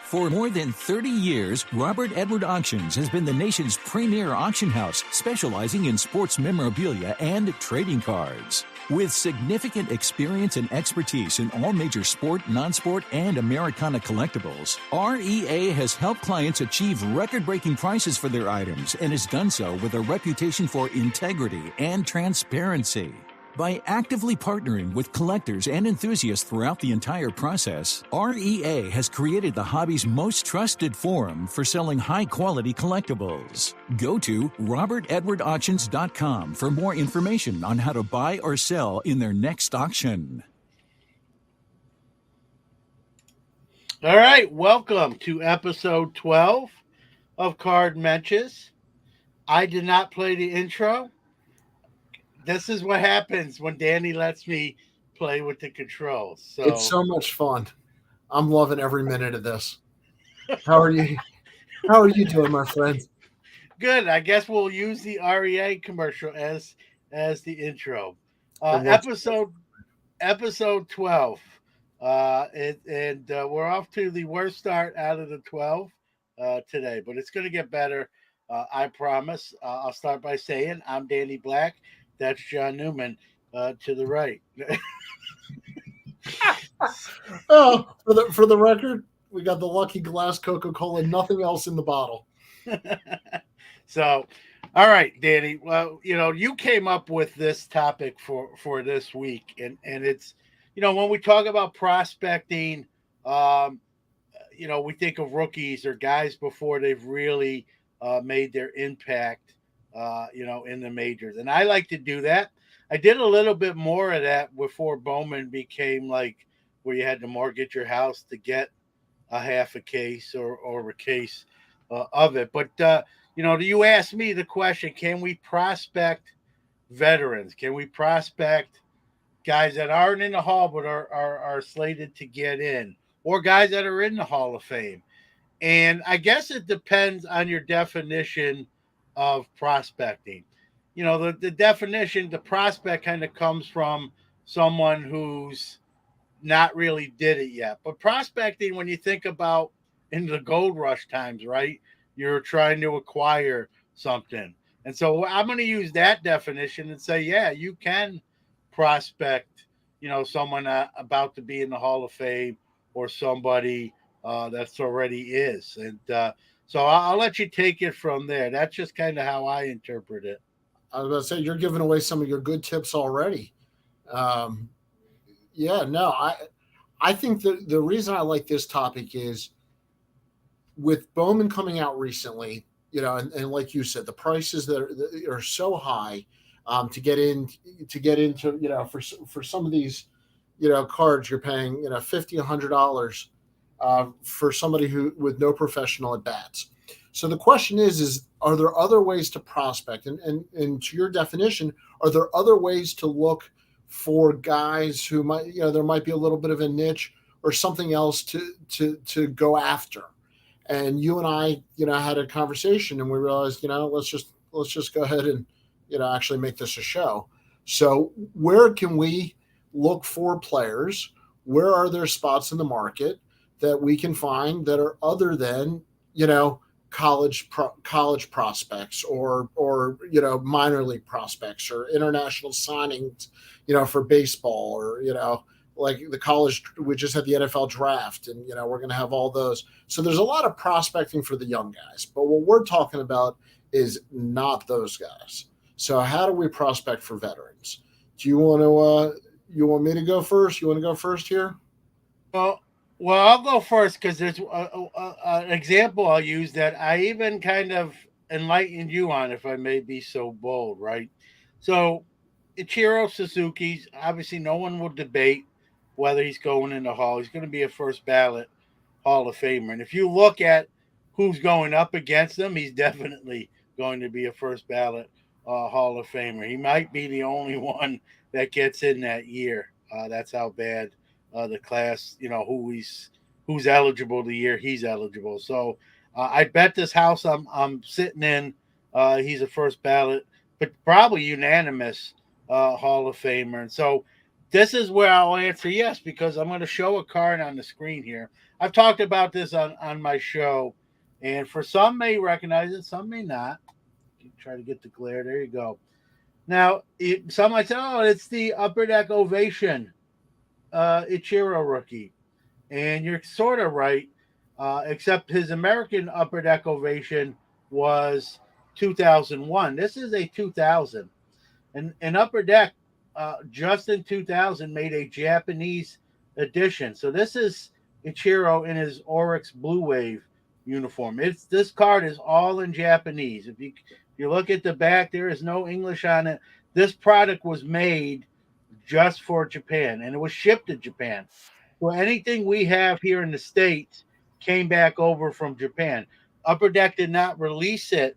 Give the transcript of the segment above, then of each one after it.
For more than 30 years, Robert Edward Auctions has been the nation's premier auction house, specializing in sports memorabilia and trading cards. With significant experience and expertise in all major sport, non-sport, and Americana collectibles, REA has helped clients achieve record-breaking prices for their items and has done so with a reputation for integrity and transparency. By actively partnering with collectors and enthusiasts throughout the entire process, REA has created the hobby's most trusted forum for selling high-quality collectibles. Go to robertedwardauctions.com for more information on how to buy or sell in their next auction. All right, welcome to episode 12 of Card Mensches. I did not play the intro. This is what happens when Danny lets me play with the controls. So it's so much fun. I'm loving every minute of this. How are you? How are you doing, my friend? Good. I guess we'll use the REA commercial as the intro. Episode 12. We're off to the worst start out of the 12 today, but it's going to get better. I promise. I'll start by saying I'm Danny Black. That's John Newman to the right. Oh, for the record, we got the Lucky Glass Coca-Cola, nothing else in the bottle. So, all right, Danny. Well, you came up with this topic for this week, and it's, when we talk about prospecting, we think of rookies or guys before they've really made their impact. In the majors. And I like to do that. I did a little bit more of that before Bowman became like where you had to mortgage your house to get a half a case or a case of it. But, you asked me the question, can we prospect veterans? Can we prospect guys that aren't in the Hall but are slated to get in, or guys that are in the Hall of Fame? And I guess it depends on your definition of prospecting. The definition, the prospect kind of comes from someone who's not really did it yet. But prospecting, when you think about in the gold rush times, right, you're trying to acquire something. And so I'm going to use that definition and say, yeah, you can prospect, someone about to be in the Hall of Fame or somebody that's already is. And, so I'll let you take it from there. That's just kind of how I interpret it. I was going to say, you're giving away some of your good tips already. I think the reason I like this topic is with Bowman coming out recently, and like you said, the prices that are so high to get into, for some of these, cards, you're paying, $50, $100. For somebody who with no professional at bats. So the question is are there other ways to prospect? And to your definition, are there other ways to look for guys who might, there might be a little bit of a niche or something else to go after? And you and I, had a conversation and we realized, let's just go ahead and, actually make this a show. So where can we look for players? Where are there spots in the market that we can find that are other than, college prospects or minor league prospects or international signings, for baseball or, like the college, we just had the NFL draft and, we're going to have all those. So there's a lot of prospecting for the young guys, but what we're talking about is not those guys. So how do we prospect for veterans? Do you want me to go first? You want to go first here? Well, I'll go first because there's an example I'll use that I even kind of enlightened you on, if I may be so bold, right? So Ichiro Suzuki's, obviously no one will debate whether he's going in the Hall. He's going to be a first ballot Hall of Famer. And if you look at who's going up against him, he's definitely going to be a first ballot Hall of Famer. He might be the only one that gets in that year. That's how bad the class, who's eligible the year he's eligible. So I bet this house I'm sitting in, he's a first ballot, but probably unanimous Hall of Famer. And so this is where I'll answer yes, because I'm going to show a card on the screen here. I've talked about this on my show, and for some may recognize it, some may not. Try to get the glare. There you go. Now, some might say, "Oh, it's the Upper Deck Ovation Ichiro rookie," and you're sort of right, except his American Upper Deck Ovation was 2001. This is a 2000. And Upper Deck, just in 2000, made a Japanese edition. So this is Ichiro in his Oryx Blue Wave uniform. This card is all in Japanese. If you look at the back, there is no English on it. This product was made just for Japan, and it was shipped to Japan. So anything we have here in the States came back over from Japan. Upper Deck did not release it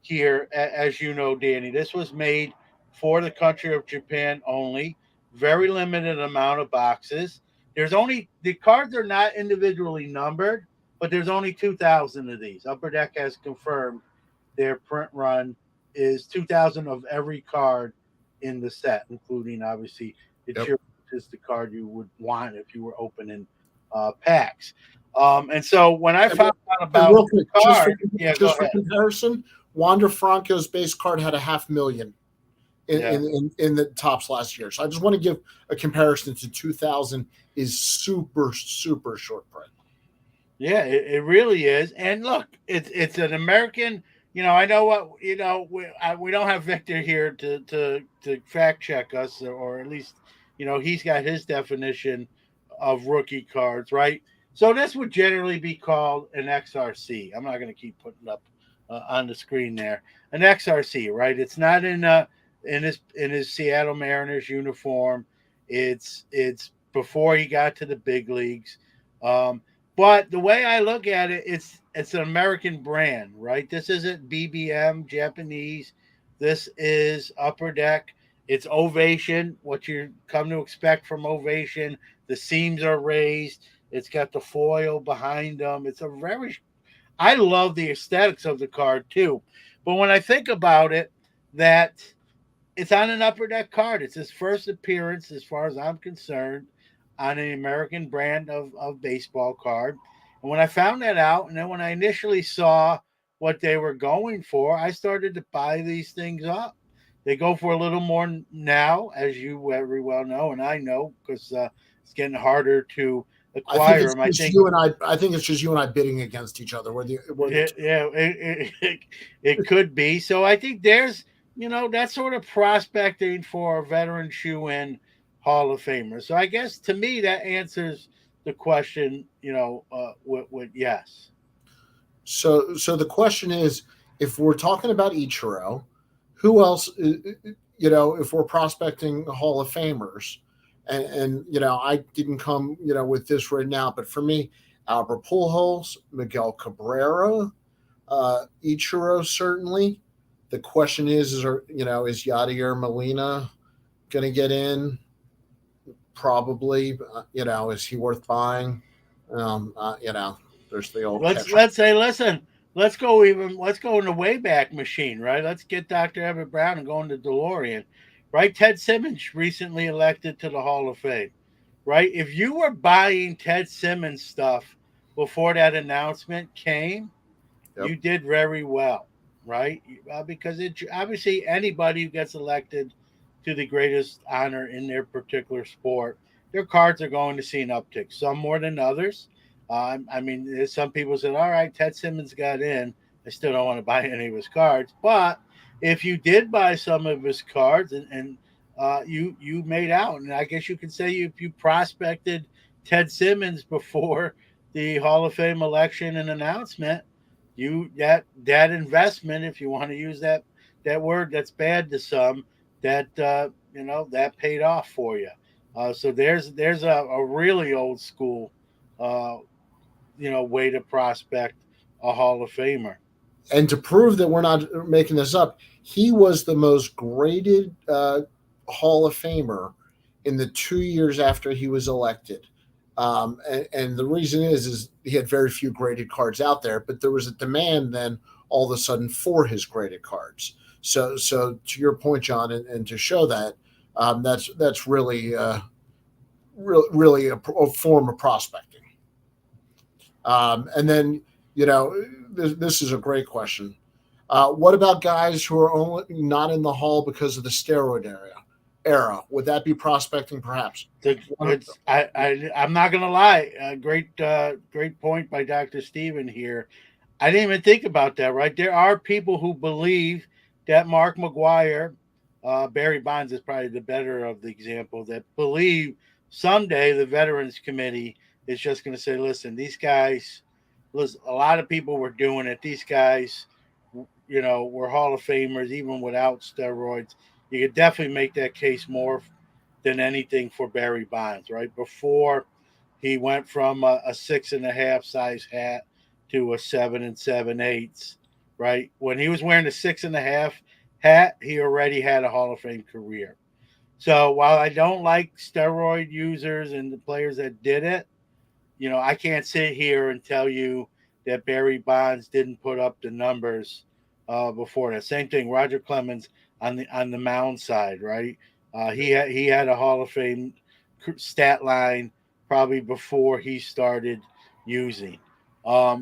here, as you know, Danny. This was made for the country of Japan only. Very limited amount of boxes. The cards are not individually numbered, but there's only 2,000 of these. Upper Deck has confirmed their print run is 2,000 of every card in the set, including obviously the is the card you would want if you were opening packs. And so when I found out about real quick, the card, just for comparison, Wander Franco's base card had 500,000 in the tops last year. So I just want to give a comparison to 2000 is super, super short print. Yeah, it really is. And look, it's an American. I know what we don't have Victor here to fact check us, or at least he's got his definition of rookie cards, right? So this would generally be called an XRC. I'm not going to keep putting up on the screen there. An XRC, right? It's not in his Seattle Mariners uniform. It's before he got to the big leagues. But the way I look at it, it's an American brand, right? This isn't BBM Japanese. This is Upper Deck. It's Ovation, what you come to expect from Ovation. The seams are raised. It's got the foil behind them. I love the aesthetics of the card too. But when I think about it, that it's on an Upper Deck card. It's his first appearance, as far as I'm concerned, on an American brand of baseball card. And when I found that out, and then when I initially saw what they were going for, I started to buy these things up. They go for a little more now, as you very well know, and I know, because it's getting harder to acquire them. I think it's just you and I bidding against each other. It could be. So I think there's that sort of prospecting for a veteran shoe-in Hall of Famer. So I guess to me that answers the question, with yes. So the question is, if we're talking about Ichiro, who else? If we're prospecting Hall of Famers, and I didn't come with this right now, but for me, Albert Pujols, Miguel Cabrera, Ichiro certainly. The question is Yadier Molina going to get in? Probably. Is he worth buying? There's the old. Let's say, listen. Let's go in the Wayback Machine, right? Let's get Dr. Everett Brown and go into DeLorean, right? Ted Simmons recently elected to the Hall of Fame, right? If you were buying Ted Simmons stuff before that announcement came, you did very well, right? Because obviously anybody who gets elected to the greatest honor in their particular sport, their cards are going to see an uptick, some more than others. Some people said, all right, Ted Simmons got in. I still don't want to buy any of his cards. But if you did buy some of his cards and you made out, and I guess you could say if you prospected Ted Simmons before the Hall of Fame election and announcement, that investment, if you want to use that word that's bad to some, that paid off for you. So there's a really old school way to prospect a Hall of Famer. And to prove that we're not making this up, he was the most graded Hall of Famer in the 2 years after he was elected. And the reason is he had very few graded cards out there, but there was a demand then all of a sudden for his graded cards. So to your point, John, and to show that, That's really really a form of prospecting. And then, this is a great question. What about guys who are only not in the hall because of the steroid era? Would that be prospecting, perhaps? I'm not gonna lie. Great point by Dr. Steven here. I didn't even think about that. Right, there are people who believe that Mark McGuire, Barry Bonds is probably the better of the example, that believe someday the Veterans Committee is just going to say, "Listen, these guys, listen, a lot of people were doing it. These guys, were Hall of Famers even without steroids." You could definitely make that case more than anything for Barry Bonds, right? Before he went from a 6.5 size hat to a 7 7/8, right? When he was wearing a 6.5 hat, he already had a Hall of Fame career. So while I don't like steroid users and the players that did it, I can't sit here and tell you that Barry Bonds didn't put up the numbers before that. Same thing, Roger Clemens on the mound side, right? He had a Hall of Fame stat line probably before he started using.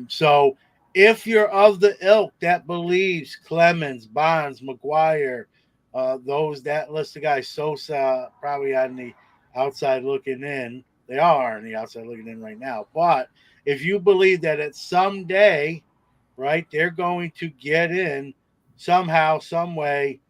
So if you're of the ilk that believes Clemens, Bonds, McGuire, those that list of guys, Sosa probably on the outside looking in. They are on the outside looking in right now. But if you believe that at someday, right, they're going to get in somehow, some way,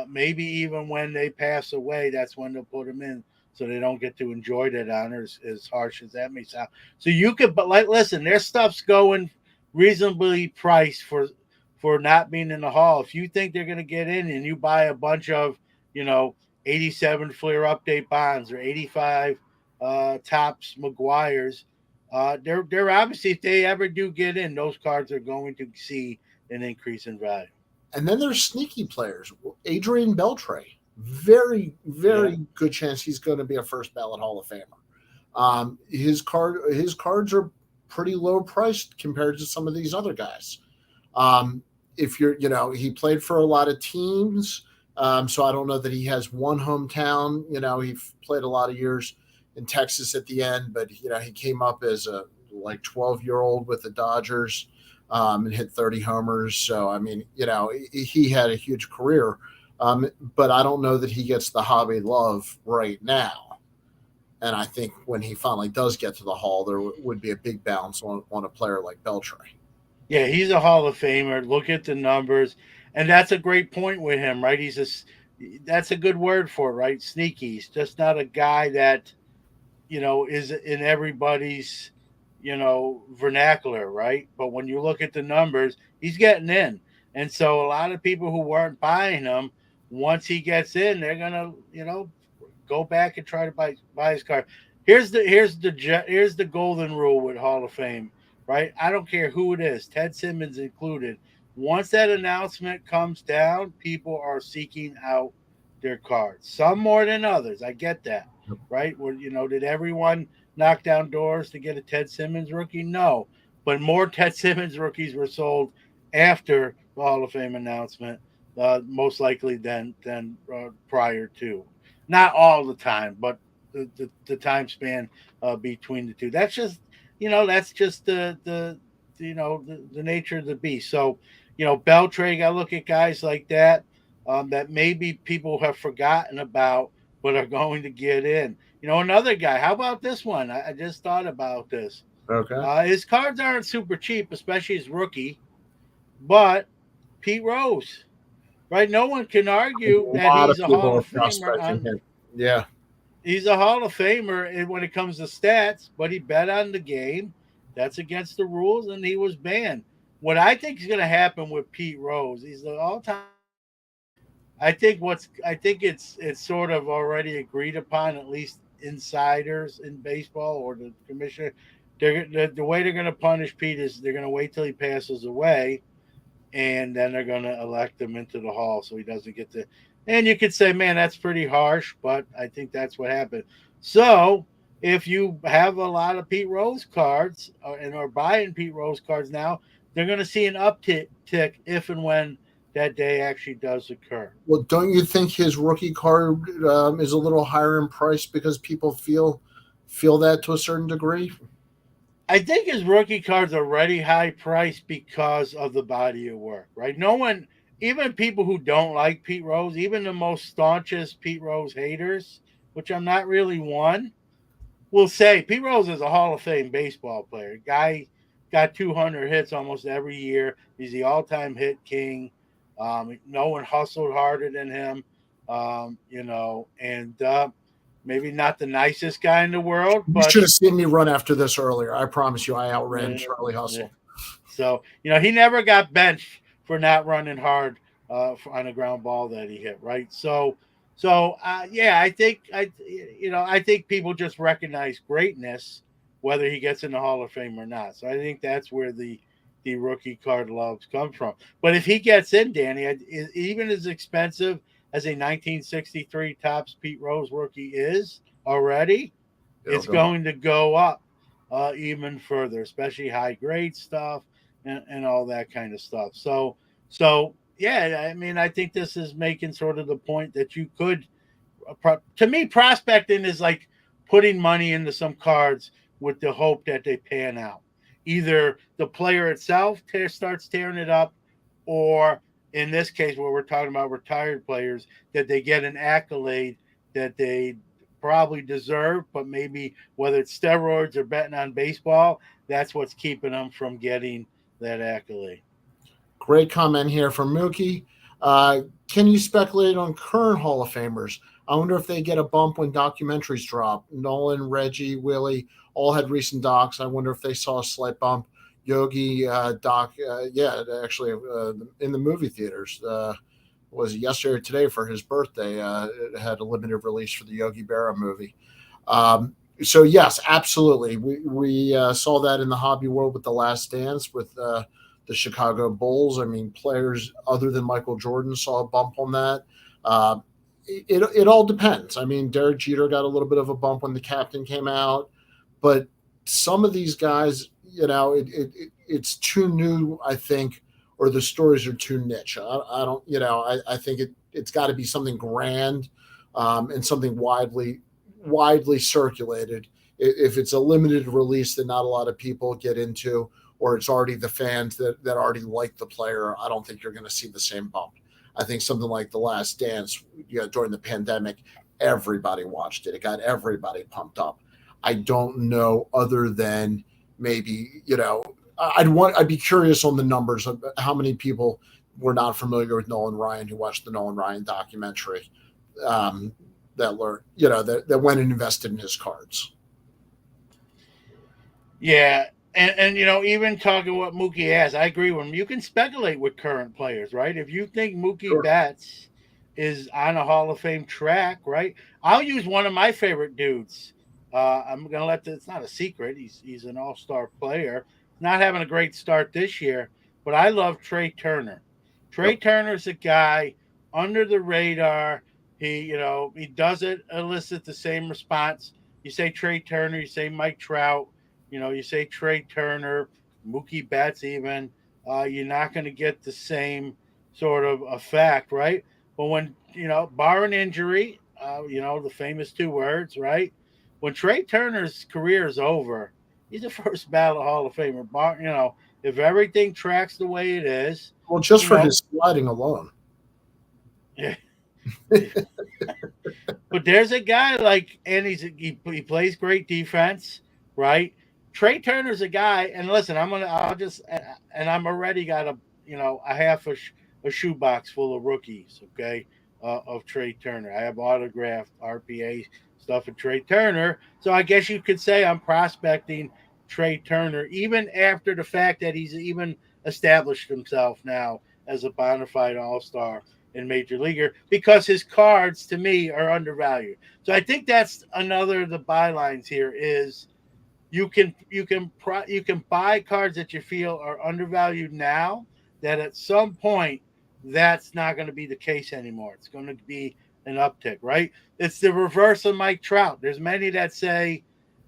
maybe even when they pass away, that's when they'll put them in so they don't get to enjoy that honor, as harsh as that may sound. So you could, but listen, their stuff's going reasonably priced for not being in the hall. If you think they're going to get in and you buy a bunch of, you know, 87 Fleer Update Bonds or 85 Tops McGuires, they're obviously, if they ever do get in, those cards are going to see an increase in value. And then there's sneaky players. Adrian Beltre, very, very good chance he's going to be a first ballot Hall of Famer. His cards are pretty low priced compared to some of these other guys. If you're, he played for a lot of teams, so I don't know that he has one hometown. He played a lot of years in Texas at the end, but he came up as a 12-year-old with the Dodgers. And hit 30 homers. So, I mean, he had a huge career, but I don't know that he gets the hobby love right now. And I think when he finally does get to the Hall, there would be a big bounce on a player like Beltre. Yeah, he's a Hall of Famer. Look at the numbers. And that's a great point with him, right? That's a good word for it, right? Sneaky. He's just not a guy that, is in everybody's, vernacular, right? But when you look at the numbers, he's getting in. And so a lot of people who weren't buying him, once he gets in, they're gonna, go back and try to buy his card. Here's the golden rule with Hall of Fame, right? I don't care who it is, Ted Simmons included. Once that announcement comes down, people are seeking out their cards. Some more than others. I get that, right? Well, did everyone knock down doors to get a Ted Simmons rookie? No, but more Ted Simmons rookies were sold after the Hall of Fame announcement, most likely than prior to. Not all the time, but the time span between the two. That's just the nature of the beast. So, Beltray, got to look at guys like that that maybe people have forgotten about, but are going to get in. Another guy. How about this one? I just thought about this. Okay. His cards aren't super cheap, especially his rookie, but Pete Rose, right? No one can argue A that lot of he's a people Hall are of Famer. prospecting him. Yeah. He's a Hall of Famer when it comes to stats, but he bet on the game. That's against the rules, and he was banned. What I think is going to happen with Pete Rose, he's the all-time. I think it's sort of already agreed upon, at least insiders in baseball or the commissioner. The way they're going to punish Pete is they're going to wait till he passes away, and then they're going to elect him into the Hall so he doesn't get to. And you could say, man, that's pretty harsh, but I think that's what happened. So if you have a lot of Pete Rose cards and are buying Pete Rose cards now, they're going to see an uptick if and when that day actually does occur. Well, don't you think his rookie card is a little higher in price because people feel that to a certain degree? I think his rookie card's already high priced because of the body of work, right? No one, even people who don't like Pete Rose, even the most staunchest Pete Rose haters, which I'm not really one, will say Pete Rose is a Hall of Fame baseball player. Guy got 200 hits almost every year. He's the all-time hit king. No one hustled harder than him, and maybe not the nicest guy in the world, You but should have seen me run after this earlier. I promise you, I outran yeah, Charlie yeah. Hustle. So he never got benched for not running hard on a ground ball that he hit, right? Yeah, I think people just recognize greatness whether he gets in the Hall of Fame or not. So I think that's where the rookie card loves come from. But if he gets in, Danny, even as expensive as a 1963 Topps Pete Rose rookie is already, It'll it's go. going to go up even further, especially high grade stuff and all that kind of stuff. So yeah, I mean, I think this is making sort of the point that you could, to me, prospecting is like putting money into some cards with the hope that they pan out. Either the player itself starts tearing it up, or in this case, where we're talking about retired players, that they get an accolade that they probably deserve, but maybe whether it's steroids or betting on baseball, that's what's keeping them from getting that accolade. Great comment here from Mookie. Can you speculate on current Hall of Famers? I wonder if they get a bump when documentaries drop. Nolan, Reggie, Willie all had recent docs. I wonder if they saw a slight bump. Yogi doc, yeah, actually in the movie theaters. Was it yesterday or today for his birthday? It had a limited release for the Yogi Berra movie. So yes, absolutely. We saw that in the hobby world with The Last Dance with the Chicago Bulls. I mean, players other than Michael Jordan saw a bump on that. Uh, it all depends. I mean, Derek Jeter got a little bit of a bump when the captain came out, but some of these guys, it's too new, I think, or the stories are too niche. I don't, I think it's got to be something grand and something widely circulated. If it's a limited release that not a lot of people get into, or it's already the fans that already like the player, I don't think you're going to see the same bump. I think something like The Last Dance, during the pandemic, everybody watched it. It got everybody pumped up. I don't know, other than maybe, I'd be curious on the numbers of how many people were not familiar with Nolan Ryan who watched the Nolan Ryan documentary, that learned, that went and invested in his cards. Yeah. And even talking what Mookie has, I agree with him. You can speculate with current players, right? If you think Mookie Sure. Betts is on a Hall of Fame track, right? I'll use one of my favorite dudes. I'm gonna it's not a secret. He's an all-star player. Not having a great start this year, but I love Trey Turner. Trey Yep. Turner's a guy under the radar. He doesn't elicit the same response. You say Trey Turner, you say Mike Trout, you say Trey Turner, Mookie Betts, even, you're not going to get the same sort of effect, right? But when, barring injury, the famous two words, right? When Trey Turner's career is over, he's the first ballot Hall of Famer. If everything tracks the way it is, Well, just you for know, his sliding alone. yeah. But there's a guy and he plays great defense, right? Trey Turner's a guy, and listen, I'm already got a half a shoebox full of rookies, okay, of Trey Turner. I have autographed RPA stuff of Trey Turner, so I guess you could say I'm prospecting Trey Turner, even after the fact that he's even established himself now as a bona fide all-star in major leaguer, because his cards to me are undervalued. So I think that's another of the bylines here is you can buy cards that you feel are undervalued now, that at some point that's not going to be the case anymore. It's going to be an uptick, right? It's the reverse of Mike Trout. There's many that say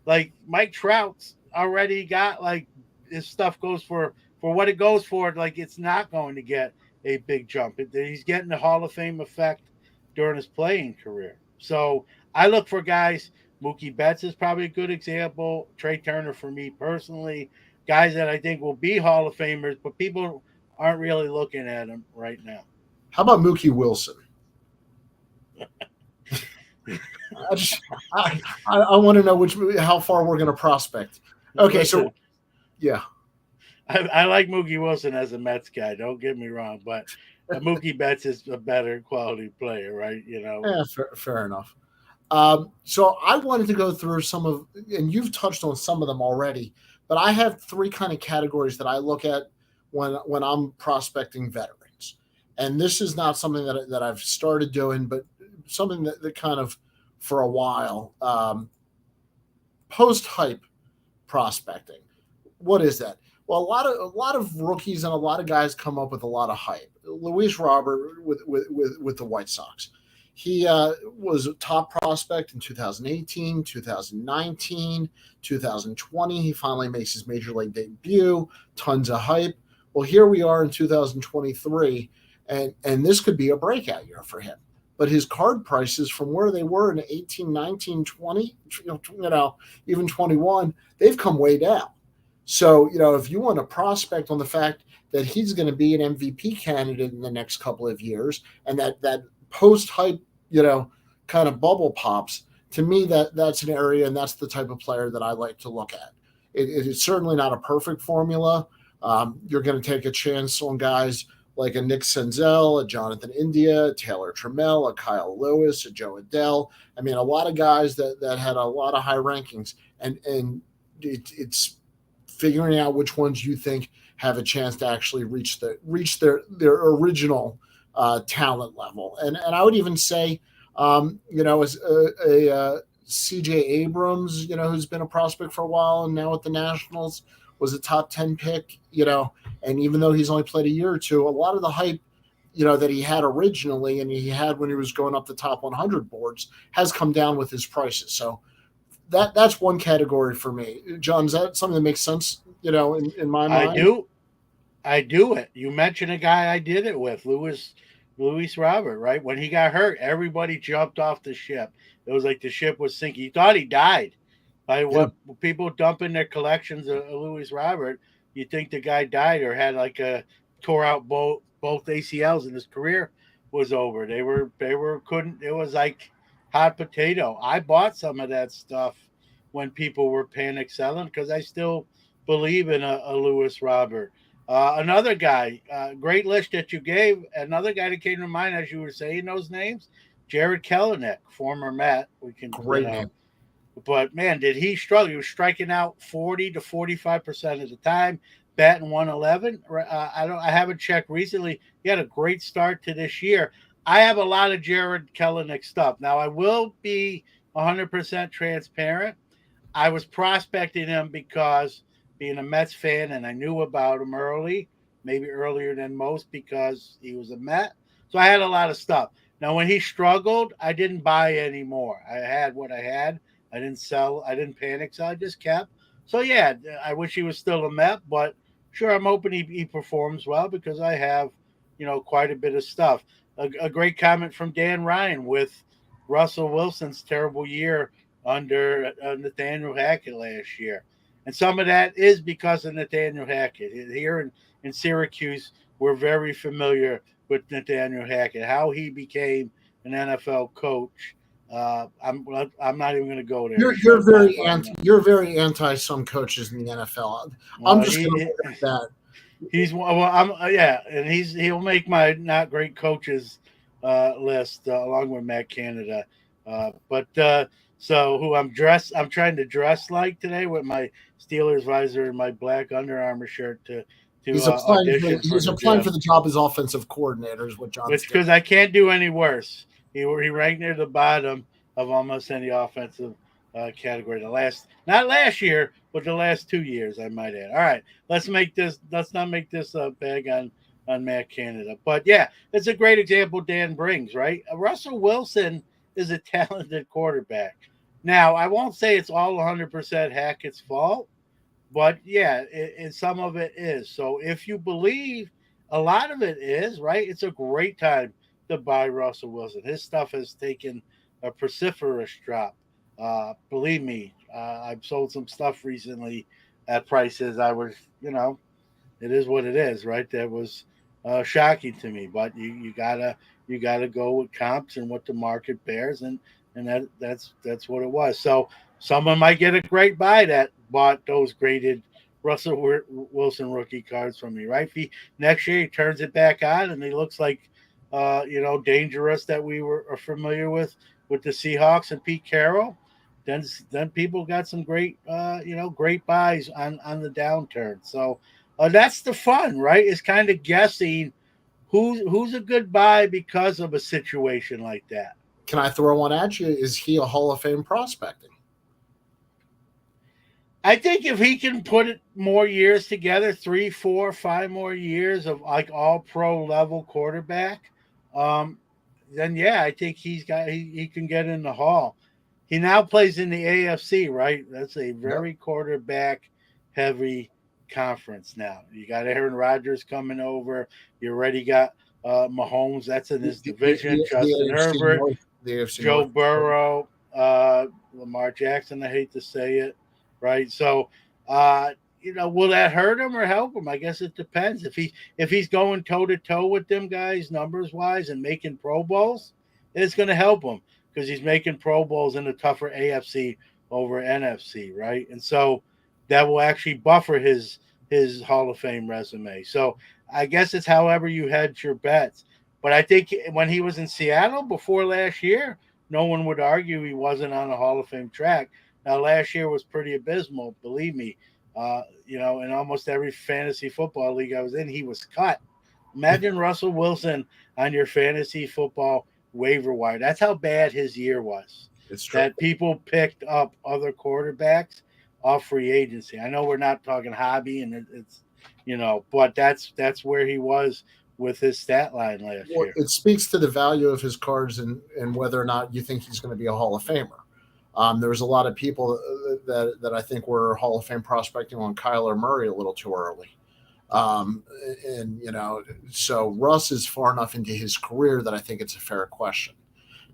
like Mike Trout's already got his stuff goes for what it goes for, like it's not going to get a big jump. He's getting the Hall of Fame effect during his playing career. So I look for guys. Mookie Betts is probably a good example. Trey Turner for me personally, guys that I think will be Hall of Famers, but people aren't really looking at them right now. How about Mookie Wilson? I just I want to know how far we're going to prospect. Okay, Listen, so yeah, I like Mookie Wilson as a Mets guy. Don't get me wrong, but Mookie Betts is a better quality player, right? fair enough. So I wanted to go through some of, and you've touched on some of them already, but I have three kind of categories that I look at when I'm prospecting veterans, and this is not something that I've started doing, but something that kind of for a while. Post hype prospecting. What is that? Well, a lot of rookies and a lot of guys come up with a lot of hype. Luis Robert with the White Sox. He was a top prospect in 2018, 2019, 2020. He finally makes his major league debut. Tons of hype. Well, here we are in 2023, and this could be a breakout year for him. But his card prices from where they were in 18, 19, 20, even 21, they've come way down. So, if you want to prospect on the fact that he's going to be an MVP candidate in the next couple of years, and that post-hype, kind of bubble pops, to me, that's an area, and that's the type of player that I like to look at. It is certainly not a perfect formula. You're going to take a chance on guys like a Nick Senzel, a Jonathan India, a Taylor Trammell, a Kyle Lewis, a Joe Adele. I mean, a lot of guys that had a lot of high rankings, and it's figuring out which ones you think have a chance to actually reach their original talent level. And I would even say, as a C.J. Abrams, who's been a prospect for a while and now at the Nationals, was a top 10 pick, and even though he's only played a year or two, a lot of the hype, that he had originally and he had when he was going up the top 100 boards has come down with his prices. So that's one category for me. John, is that something that makes sense, in my mind? I do it. You mentioned a guy I did it with, Luis Robert, right? When he got hurt, everybody jumped off the ship. It was like the ship was sinking. You thought he died. By Yeah. what people dumping their collections of Luis Robert, you think the guy died or had like a tore out both ACLs and his career was over. They were couldn't. It was like hot potato. I bought some of that stuff when people were panic selling because I still believe in a Luis Robert. Another guy, great list that you gave. Another guy that came to mind as you were saying those names, Jared Kelenic, former Met. We can, Great name. But man, did he struggle? He was striking out 40 to 45% of the time, batting 111. I haven't checked recently. He had a great start to this year. I have a lot of Jared Kelenic stuff. Now I will be 100% transparent. I was prospecting him because being a Mets fan and I knew about him early, maybe earlier than most because he was a Met. So I had a lot of stuff. Now, when he struggled, I didn't buy anymore. I had what I had. I didn't sell. I didn't panic. So I just kept. So, yeah, I wish he was still a Met, but sure, I'm hoping he performs well because I have, quite a bit of stuff. A great comment from Dan Ryan with Russell Wilson's terrible year under Nathaniel Hackett last year. And some of that is because of Nathaniel Hackett. Here in Syracuse, we're very familiar with Nathaniel Hackett, how he became an NFL coach. I'm not even going to go there. You're very anti some coaches in the NFL. I'm just going to look at that. And he'll make my not great coaches list along with Matt Canada. So who I'm trying to dress like today with my Steelers visor and my black Under Armour shirt to audition. He's applying for the job as offensive coordinator, is what John's Which because I can't do any worse. He ranked near the bottom of almost any offensive category. Not last year, but the last 2 years, I might add. All right, let's not make this a bag on Matt Canada. But yeah, it's a great example Dan brings, right? Russell Wilson is a talented quarterback. Now, I won't say it's all 100% Hackett's fault, but yeah, some of it is. So if you believe a lot of it is, right? It's a great time to buy Russell Wilson. His stuff has taken a precipitous drop. Believe me, I've sold some stuff recently at prices I was, it is what it is, right? That was shocking to me, but you gotta go with comps and what the market bears, and that's what it was. So someone might get a great buy that bought those graded Russell Wilson rookie cards from me, right? If next year he turns it back on and he looks like dangerous that we are familiar with the Seahawks and Pete Carroll, then people got some great buys on the downturn. So that's the fun, right? Is kind of guessing who's a good buy because of a situation like that. Can I throw one at you? Is he a Hall of Fame prospecting? I think if he can put it more years together, 3, 4, 5 more years of like all pro level quarterback, um, then yeah, I think he can get in the hall. He now plays in the AFC, right? That's a Yep. very quarterback heavy conference now. You got Aaron Rodgers coming over. You already got Mahomes. That's in his division. The Justin AFC Herbert, North. The AFC Joe North. Burrow, Lamar Jackson. I hate to say it, right? So, will that hurt him or help him? I guess it depends. If he's going toe to toe with them guys, numbers wise, and making Pro Bowls, it's going to help him because he's making Pro Bowls in a tougher AFC over NFC, right? And so that will actually buffer his Hall of Fame resume. So I guess it's however you hedge your bets. But I think when he was in Seattle before last year, no one would argue he wasn't on a Hall of Fame track. Now, last year was pretty abysmal, believe me. In almost every fantasy football league I was in, he was cut. Imagine Russell Wilson on your fantasy football waiver wire. That's how bad his year was. It's true. That people picked up other quarterbacks off free agency. I know we're not talking hobby, and but that's where he was with his stat line last Well, year. it speaks to the value of his cards and whether or not you think he's going to be a Hall of Famer. There was a lot of people that I think were Hall of Fame prospecting on Kyler Murray a little too early. And so Russ is far enough into his career that I think it's a fair question.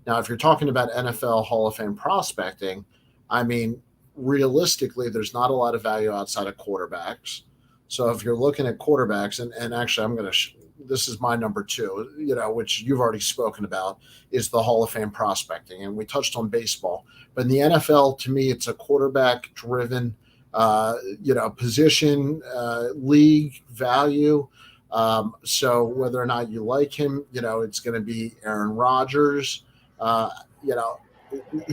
Now, if you're talking about NFL Hall of Fame prospecting, I mean, realistically, there's not a lot of value outside of quarterbacks. So if you're looking at quarterbacks, and actually, I'm going to, this is my number two, which you've already spoken about, is the Hall of Fame prospecting. And we touched on baseball, but in the NFL, to me, it's a quarterback driven, position, league value. So whether or not you like him, it's going to be Aaron Rodgers. Uh, you know,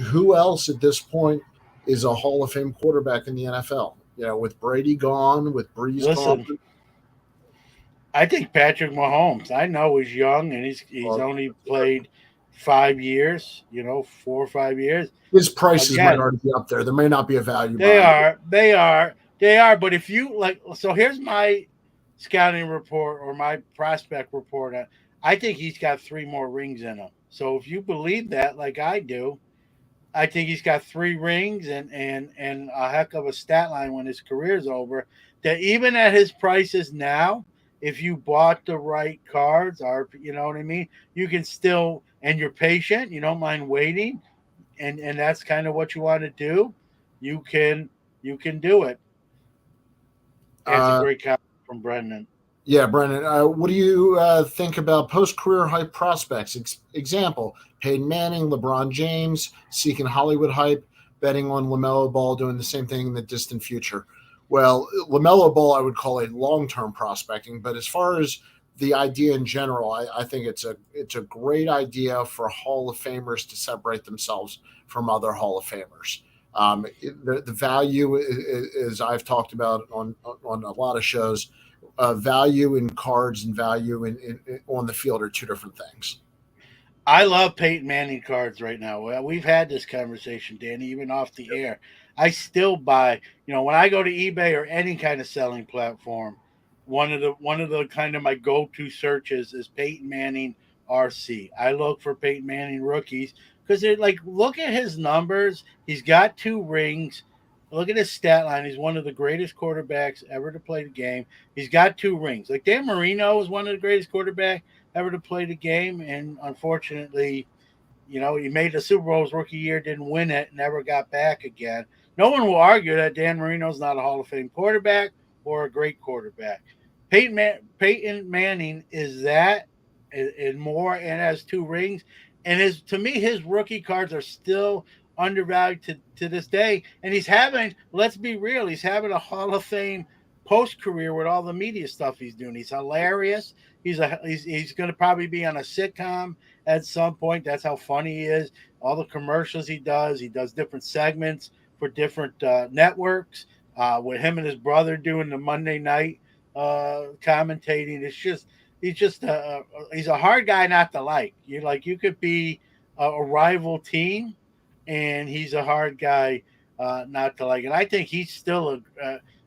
who else at this point is a Hall of Fame quarterback in the NFL? With Brady gone, with Breeze gone. Listen, I think Patrick Mahomes. I know he's young and he's Well, only played 5 years. 4 or 5 years. his prices might Again, already be up there. There may not be a value they buy. are, they are, they are. But if you like, so here's my scouting report or my prospect report. I think he's got 3 more rings in him. So if you believe that, like I do, I think he's got 3 rings and a heck of a stat line when his career's over. That even at his prices now, if you bought the right cards, or you know what I mean, you can still, and you're patient, you don't mind waiting, and that's kind of what you want to do. You can you can do it. It's a Uh, great comment from Brendan. yeah, Brendan, what do you think about post-career hype prospects? Example: Peyton Manning, LeBron James, seeking Hollywood hype, betting on LaMelo Ball doing the same thing in the distant future. Well, LaMelo Ball I would call a long-term prospecting, but as far as the idea in general, I think it's a great idea for Hall of Famers to separate themselves from other Hall of Famers. The value, as I've talked about on a lot of shows, value in cards and value in on the field are two different things. I love Peyton Manning cards right now. Well, we've had this conversation, Danny, even off the air. I still buy, when I go to eBay or any kind of selling platform, one of the kind of my go-to searches is Peyton Manning RC. I look for Peyton Manning rookies because they're like, look at his numbers. He's got 2 rings. Look at his stat line. He's one of the greatest quarterbacks ever to play the game. He's got 2 rings. Like Dan Marino was one of the greatest quarterbacks ever to play the game, and unfortunately, he made the Super Bowl his rookie year, didn't win it, never got back again. No one will argue that Dan Marino's not a Hall of Fame quarterback or a great quarterback. Peyton Manning is that and more, and has 2 rings. And to me, his rookie cards are still undervalued to this day. And let's be real, he's having a Hall of Fame post career with all the media stuff he's doing. He's hilarious. He's going to probably be on a sitcom at some point. That's how funny he is. All the commercials he does different segments for different networks. With him and his brother doing the Monday night commentating. He's a hard guy not to like. You could be a rival team, and he's a hard guy not to like. And I think he's still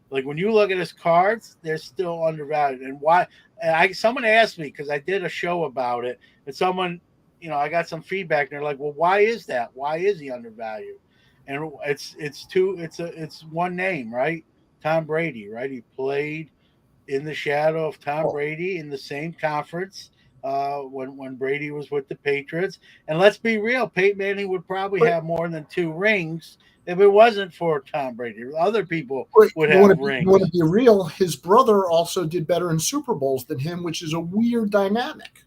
like when you look at his cards, they're still undervalued. And why? Someone asked me because I did a show about it, and I got some feedback. And they're like, "Well, why is that? Why is he undervalued?" And it's one name, right? Tom Brady, right? He played in the shadow of Tom Brady in the same conference when Brady was with the Patriots. And let's be real, Peyton Manning would probably have more than 2 rings if it wasn't for Tom Brady. Other people would have rings. You want to be real, his brother also did better in Super Bowls than him, which is a weird dynamic.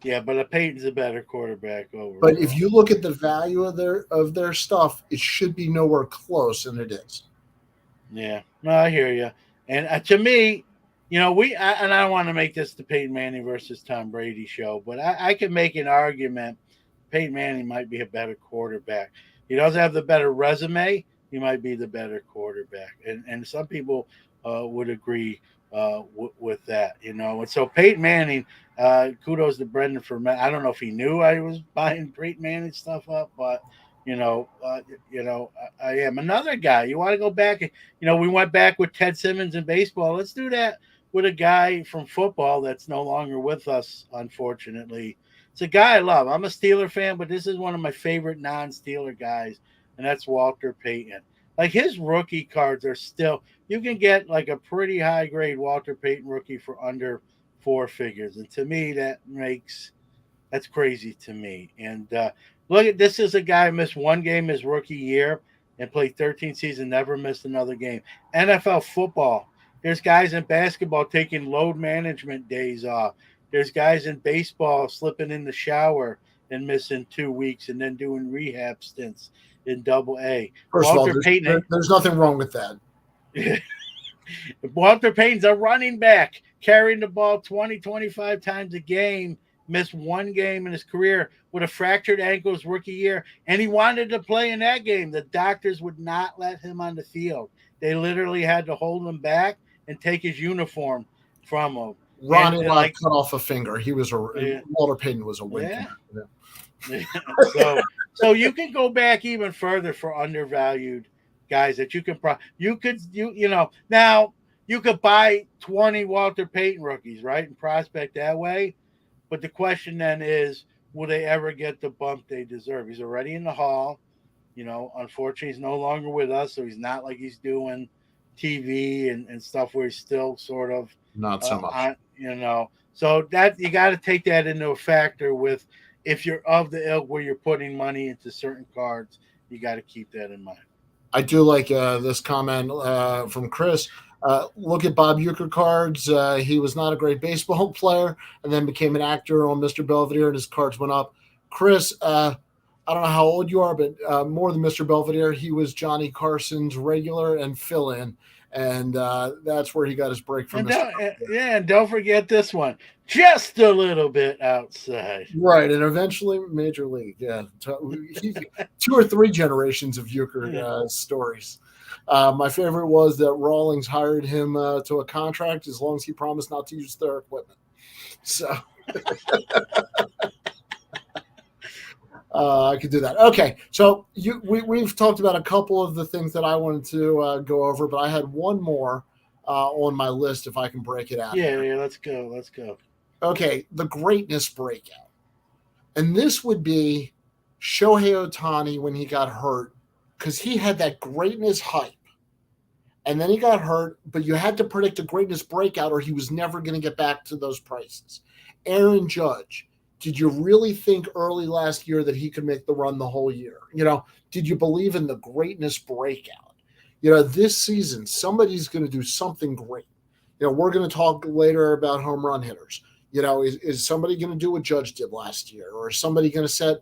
Yeah, but Peyton's a better quarterback overall. But if you look at the value of their stuff, it should be nowhere close, and it is. Yeah, no, I hear you. And to me, and I don't want to make this the Peyton Manning versus Tom Brady show, but I can make an argument Peyton Manning might be a better quarterback. He doesn't have the better resume. He might be the better quarterback. And some people would agree with that, And so Peyton Manning, kudos to Brendan I don't know if he knew I was buying Peyton Manning stuff up, but I am. Another guy. You want to go back? We went back with Ted Simmons in baseball. Let's do that with a guy from football that's no longer with us, unfortunately. It's a guy I love. I'm a Steeler fan, but this is one of my favorite non-Steeler guys, and that's Walter Payton. Like his rookie cards are still, you can get like a pretty high grade Walter Payton rookie for under 4 figures. And to me, that's crazy to me. And look at this is a guy who missed 1 game his rookie year and played 13 seasons, never missed another game. NFL football. There's guys in basketball taking load management days off. There's guys in baseball slipping in the shower and missing 2 weeks and then doing rehab stints in Double-A. First of all, there's nothing wrong with that. Walter Payton's a running back, carrying the ball 20, 25 times a game, missed 1 game in his career with a fractured ankle his rookie year, and he wanted to play in that game. The doctors would not let him on the field. They literally had to hold him back and take his uniform from him. Ronnie Lott cut off a finger. Walter Payton was a win. Yeah. So you can go back even further for undervalued guys that you can now you could buy 20 Walter Payton rookies, right, and prospect that way. But the question then is, will they ever get the bump they deserve? He's already in the Hall. Unfortunately, he's no longer with us, so he's not like he's doing TV and stuff where he's still sort of not so much. So that you got to take that into a factor with if you're of the ilk where you're putting money into certain cards, you got to keep that in mind. I do like this comment from Chris. Look at Bob Uecker cards. He was not a great baseball player and then became an actor on Mr. Belvedere, and his cards went up. Chris, I don't know how old you are, but more than Mr. Belvedere, he was Johnny Carson's regular and fill-in. And that's where he got his break from. And don't forget this one. Just a little bit outside. Right, and eventually Major League. Yeah, 2 or 3 generations of Uecker stories. My favorite was that Rawlings hired him to a contract as long as he promised not to use their equipment. So I could do that. Okay, so we've talked about a couple of the things that I wanted to go over, but I had one more on my list if I can break it out. Yeah, let's go. Okay, the greatness breakout. And this would be Shohei Ohtani when he got hurt because he had that greatness hype. And then he got hurt, but you had to predict a greatness breakout or he was never going to get back to those prices. Aaron Judge, did you really think early last year that he could make the run the whole year? Did you believe in the greatness breakout? This season, somebody's going to do something great. We're going to talk later about home run hitters. Is somebody going to do what Judge did last year? Or is somebody going to set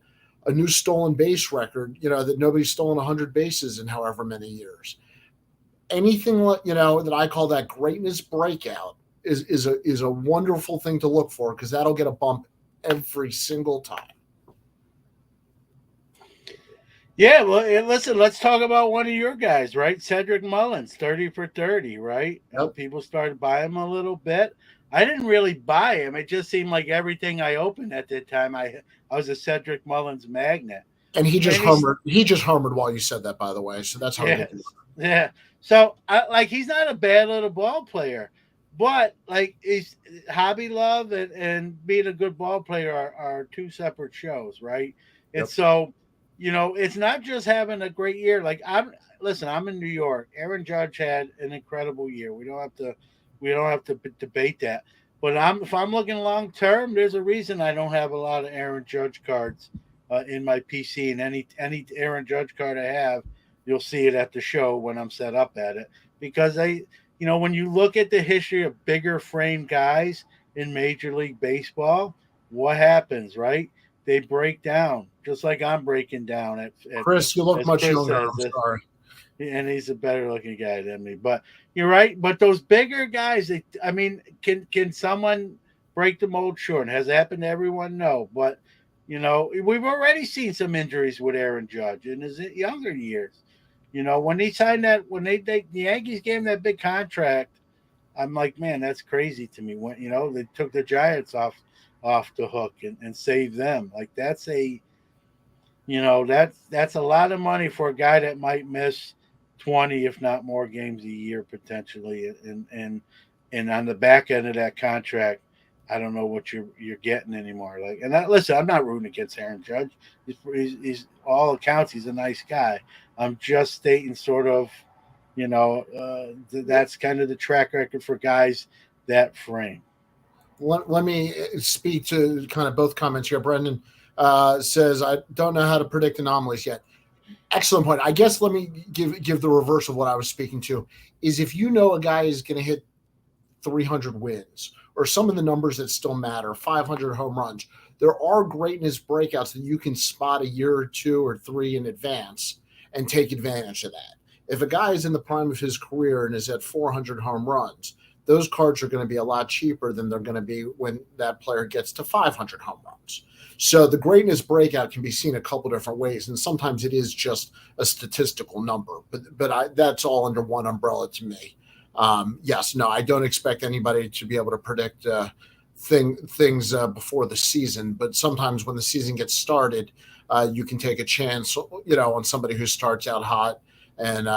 a new stolen base record, that nobody's stolen 100 bases in however many years? Anything that I call that greatness breakout is a wonderful thing to look for, because that'll get a bump every single time. Yeah, well, listen, let's talk about one of your guys, right? Cedric Mullins, 30 for 30, right? Yep. People started buying him a little bit. I didn't really buy him. It just seemed like everything I opened at that time, I was a Cedric Mullins magnet. And he just homered while you said that, by the way. So that's how he did. Yeah. So he's not a bad little ball player, but he's hobby love and being a good ball player are two separate shows, right? Yep. And so, it's not just having a great year. I'm in New York. Aaron Judge had an incredible year. We don't have to debate that. But if I'm looking long term, there's a reason I don't have a lot of Aaron Judge cards in my PC, and any Aaron Judge card I have, you'll see it at the show when I'm set up at it. Because when you look at the history of bigger frame guys in Major League Baseball, what happens, right? They break down, just like I'm breaking down. At Chris, you look much younger. I'm sorry. And he's a better looking guy than me. But you're right. But those bigger guys, can someone break the mold? Sure. And has it happened to everyone? No. But, we've already seen some injuries with Aaron Judge in his younger years. When he signed the Yankees gave him that big contract, I'm like, man, that's crazy to me. When, they took the Giants off the hook and saved them. That's a lot of money for a guy that might miss 20, if not more games a year potentially. And on the back end of that contract, I don't know what you're getting anymore. Listen, I'm not rooting against Aaron Judge. He's all accounts, he's a nice guy. I'm just stating sort of, that's kind of the track record for guys that frame. Let me speak to kind of both comments here. Brendan says, I don't know how to predict anomalies yet. Excellent point. I guess let me give the reverse of what I was speaking to, is if a guy is going to hit 300 wins or some of the numbers that still matter, 500 home runs, there are greatness breakouts that you can spot a year or two or three in advance and take advantage of that. If a guy is in the prime of his career and is at 400 home runs, those cards are going to be a lot cheaper than they're going to be when that player gets to 500 home runs. So the greatness breakout can be seen a couple different ways, and sometimes it is just a statistical number, but that's all under one umbrella to me. Yes, no, I don't expect anybody to be able to predict things before the season, but sometimes when the season gets started, you can take a chance, on somebody who starts out hot, and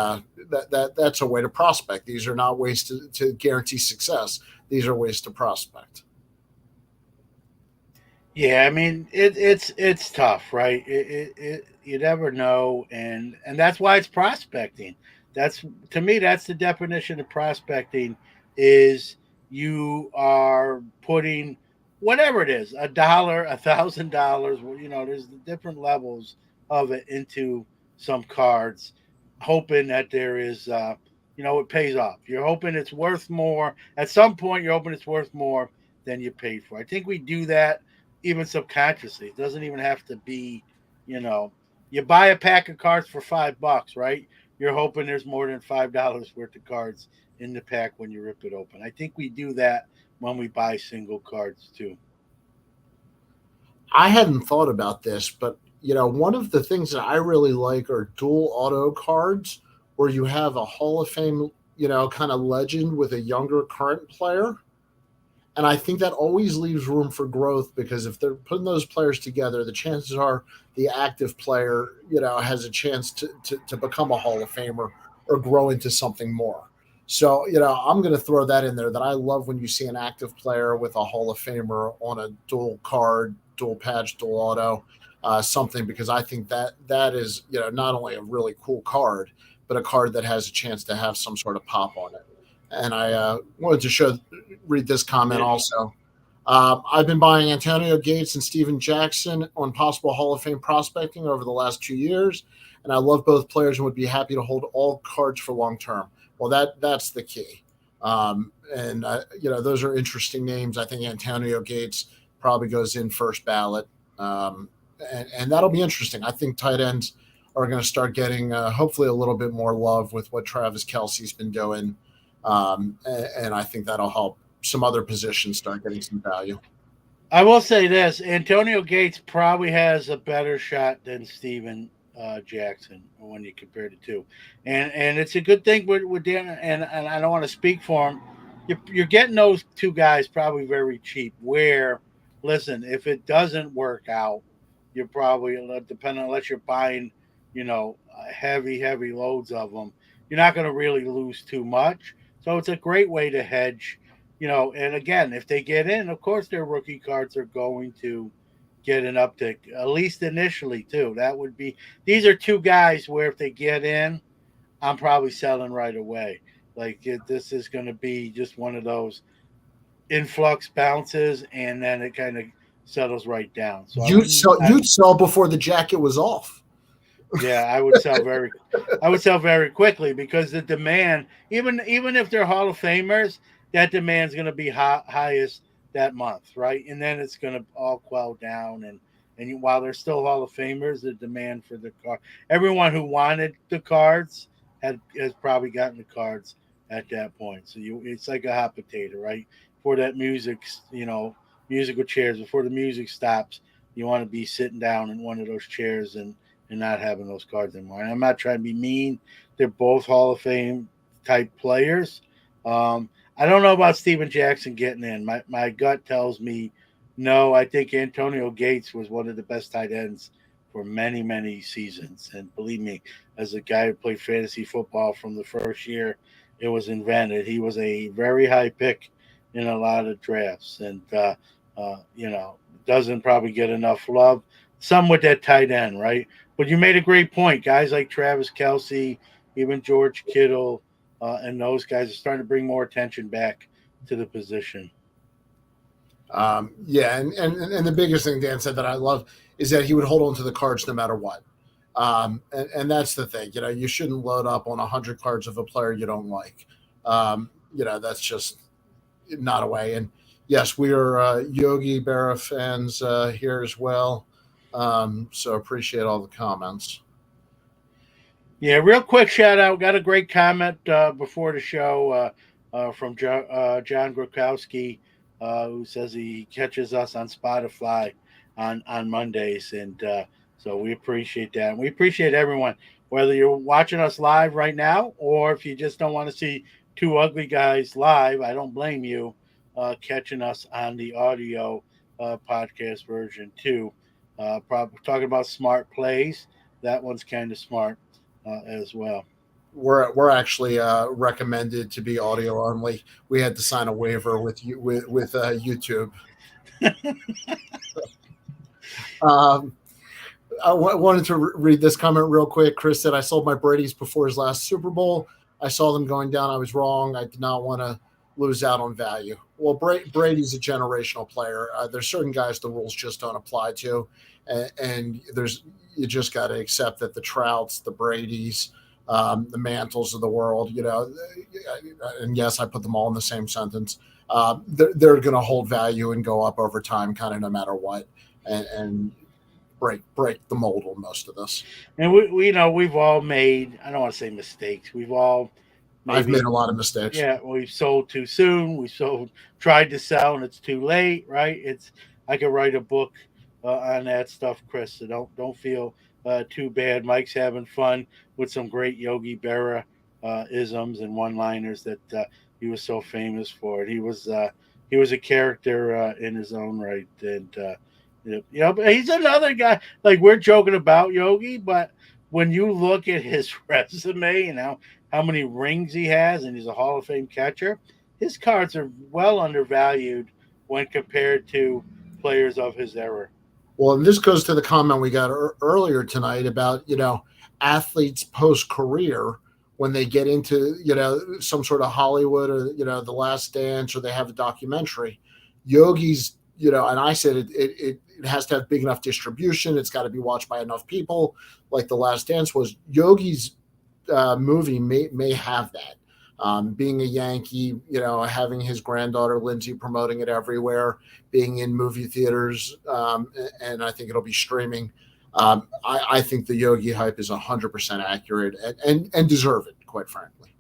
that's a way to prospect. These are not ways to guarantee success. These are ways to prospect. Yeah, it's tough, right? You never know, and that's why it's prospecting. To me, that's the definition of prospecting: is you are putting whatever it is, $1, $1,000. There's the different levels of it into some cards, hoping that there is, it pays off. You're hoping it's worth more. At some point, you're hoping it's worth more than you paid for. I think we do that even subconsciously. It doesn't even have to be, you buy a pack of cards for $5, right? You're hoping there's more than $5 worth of cards in the pack when you rip it open. I think we do that when we buy single cards too. I hadn't thought about this, but one of the things that I really like are dual auto cards where you have a Hall of Fame, kind of legend with a younger current player. And I think that always leaves room for growth, because if they're putting those players together, the chances are the active player, has a chance to become a Hall of Famer or grow into something more. So, I'm going to throw that in there, that I love when you see an active player with a Hall of Famer on a dual card, dual patch, dual auto. something, because I think that is, not only a really cool card, but a card that has a chance to have some sort of pop on it. And I wanted to read this comment also. I've been buying Antonio Gates and Steven Jackson on possible Hall of Fame prospecting over the last 2 years, and I love both players and would be happy to hold all cards for long term. Well, that's the key. And those are interesting names. I think Antonio Gates probably goes in first ballot, and that'll be interesting. I think tight ends are going to start getting hopefully a little bit more love with what Travis Kelce's been doing, and I think that'll help some other positions start getting some value. I will say this: Antonio Gates probably has a better shot than Steven Jackson when you compare the two, and it's a good thing with Dan. And I don't want to speak for him. You're getting those two guys probably very cheap. Where, listen, if it doesn't work out, you're probably, depending, unless you're buying, heavy loads of them, you're not going to really lose too much. So it's a great way to hedge. And again, if they get in, of course their rookie cards are going to get an uptick, at least initially too. That would be, these are two guys where if they get in, I'm probably selling right away. This is going to be just one of those influx bounces, and then it kind of settles right down. So you'd sell before the jacket was off. Yeah, I would sell very quickly, because the demand, even if they're Hall of Famers, that demand's going to be highest that month, right? And then it's going to all quell down, and while they're still Hall of Famers, the demand for the card, everyone who wanted the cards has probably gotten the cards at that point. So it's like a hot potato, right? For that musical chairs, before the music stops, you want to be sitting down in one of those chairs and not having those cards anymore. And I'm not trying to be mean. They're both Hall of Fame type players. I don't know about Steven Jackson getting in. My gut tells me no. I think Antonio Gates was one of the best tight ends for many, many seasons. And believe me, as a guy who played fantasy football from the first year it was invented, he was a very high pick in a lot of drafts, and doesn't probably get enough love. Some with that tight end, right? But you made a great point. Guys like Travis Kelce, even George Kittle, and those guys are starting to bring more attention back to the position. Yeah, and the biggest thing Dan said that I love is that he would hold on to the cards no matter what. And that's the thing. You shouldn't load up on 100 cards of a player you don't like. That's just not a way. And yes, we are Yogi Berra fans here as well. So appreciate all the comments. Yeah, real quick shout out. Got a great comment before the show from John Grokowski, who says he catches us on Spotify on Mondays, and so we appreciate that. And we appreciate everyone, whether you're watching us live right now or if you just don't want to see two ugly guys live. I don't blame you catching us on the audio podcast version too. Probably talking about smart plays. That one's kind of smart as well. We're actually recommended to be audio only. We had to sign a waiver with YouTube. I wanted to read this comment real quick. Chris said, I sold my Brady's before his last Super Bowl. I saw them going down. I was wrong. I did not want to lose out on value. Well, Brady's a generational player. There's certain guys the rules just don't apply to. And you just got to accept that the Trouts, the Brady's, the Mantles of the world, and yes, I put them all in the same sentence. They're going to hold value and go up over time, kind of no matter what, and break the mold on most of this. And we've all made, I don't want to say mistakes. I've made a lot of mistakes. Yeah, we've sold too soon. We tried to sell and it's too late, right? I could write a book on that stuff, Chris. So don't feel too bad. Mike's having fun with some great Yogi Berra isms and one-liners that he was so famous for. He was a character in his own right, and but he's another guy. Like, we're joking about Yogi, but when you look at his resume and how many rings he has, and he's a Hall of Fame catcher, his cards are well undervalued when compared to players of his era. Well, and this goes to the comment we got earlier tonight about, athletes post career when they get into, some sort of Hollywood or, The Last Dance, or they have a documentary. Yogi's, and I said it has to have big enough distribution. It's got to be watched by enough people, like The Last Dance was. Yogi's movie may have that. Being a Yankee, having his granddaughter Lindsay promoting it everywhere, being in movie theaters, and I think it'll be streaming. I think the Yogi hype is 100% accurate and deserve it, quite frankly.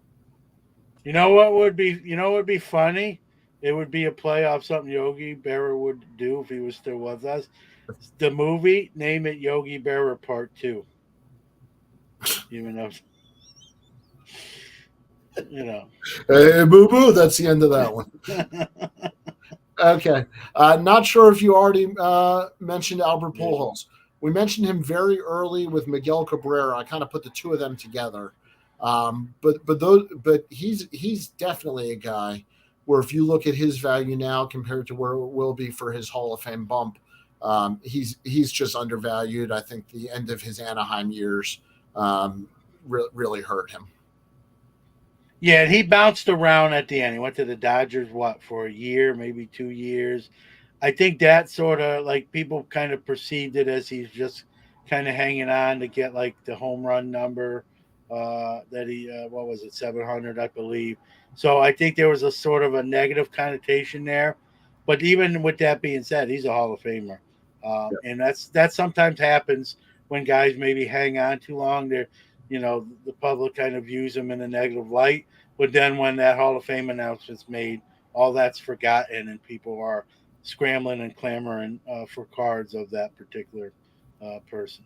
You know what would be funny? It would be a play off something Yogi Berra would do if he was still with us. The movie, name it Yogi Berra Part 2. Even though, Hey, boo boo, that's the end of that one. Okay. Not sure if you already mentioned Albert Pujols. We mentioned him very early with Miguel Cabrera. I kind of put the two of them together. But he's definitely a guy where if you look at his value now compared to where it will be for his Hall of Fame bump, he's just undervalued. I think the end of his Anaheim years really hurt him. Yeah, and he bounced around at the end. He went to the Dodgers, for a year, maybe 2 years. I think that sort of like people kind of perceived it as he's just kind of hanging on to get like the home run number that he, 700, I believe. So I think there was a sort of a negative connotation there. But even with that being said, he's a Hall of Famer. And that sometimes happens when guys maybe hang on too long. They're, the public kind of views him in a negative light. But then when that Hall of Fame announcement's made, all that's forgotten and people are scrambling and clamoring for cards of that particular person.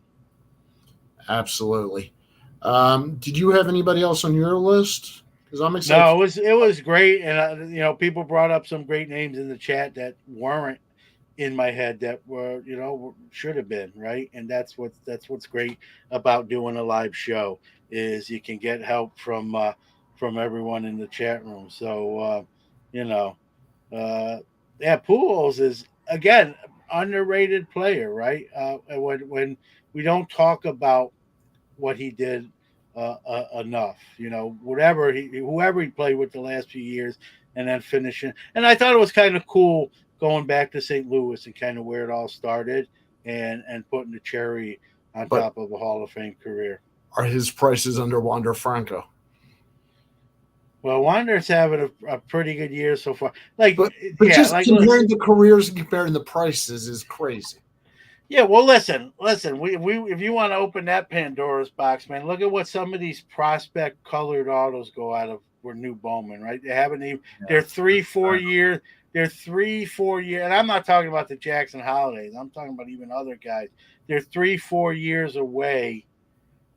Absolutely. Did you have anybody else on your list? Because I'm excited. No, it was great, and people brought up some great names in the chat that weren't in my head that were should have been, right. And that's what's great about doing a live show is you can get help from everyone in the chat room. So Pujols is again underrated player, right. When we don't talk about what he did enough, whoever he played with the last few years, and then finishing. And I thought it was kind of cool going back to St. Louis and kind of where it all started, and putting the cherry on top of a Hall of Fame career. Are his prices under Wander Franco? Well, Wander's having a pretty good year so far. But just comparing the careers and comparing the prices is crazy. Yeah, well, listen. We if you want to open that Pandora's box, man, look at what some of these prospect colored autos go out of for New Bowman, right? They haven't even. They're 3-4 years. They're 3-4 years, and I'm not talking about the Jackson Holidays. I'm talking about even other guys. They're 3-4 years away,